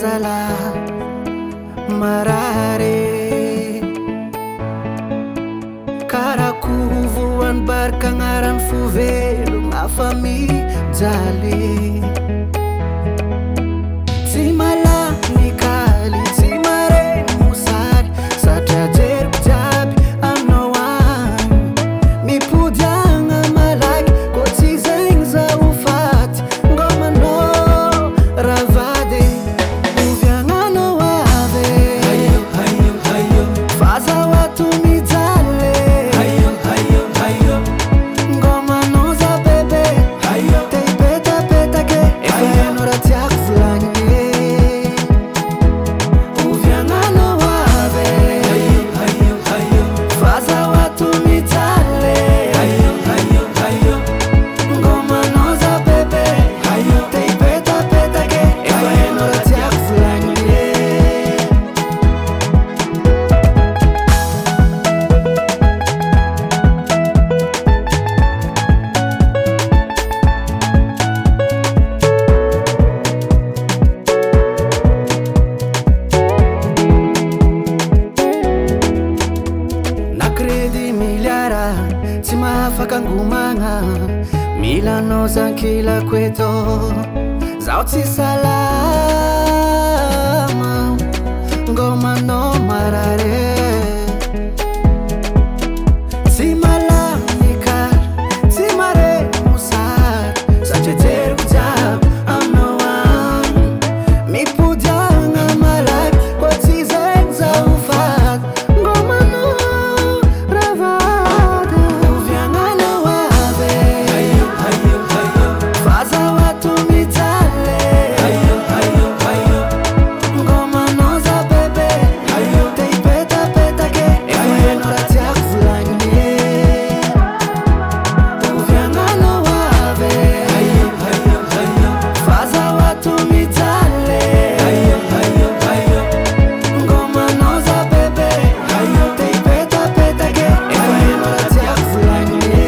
zala marare karakuvuan barkangaran fuvelo ngafami jale timala nikali timare musari satrajer jabi anoan mipudanga malaki kotizeng za ufati ngoma no ravade uvyangano wave hayo hayo hayo faza watu mijale hayo hayo hayo ngoma no za bebe hayo teipeta peta ke efayano ratiak fulanye uvyangano wave hayo hayo hayo faza watu mijale hayo hayo hayo ngoma no za bebe hayo teipeta peta ke efayano ratiak fulanye nakredi milyara tsy mahafaka ngomagna milano zankila kweto zaho tsy salama ngomano marare tsy malamikary tsy mare mosary satrajeriko jiaby aminoany mipodiagna malaky koa tsy zegny zaho fady ngomano ravady uvyangano wave hayo hayo hayo faza watu mijale hayo hayo hayo ngomano za bebe hayo teipeta peta ke efayano ratiak fulanye uvyangano wave hayo hayo hayo faza watu mijale hayo hayo hayo ngomano za bebe hayo teipeta peta ke efayano ratiak fulanye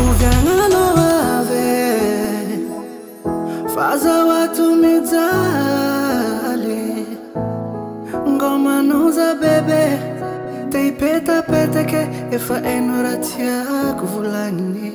uvyangano wave faza watu mijale ngomano za bebe teipeta peta ke efayano ratiak fulanye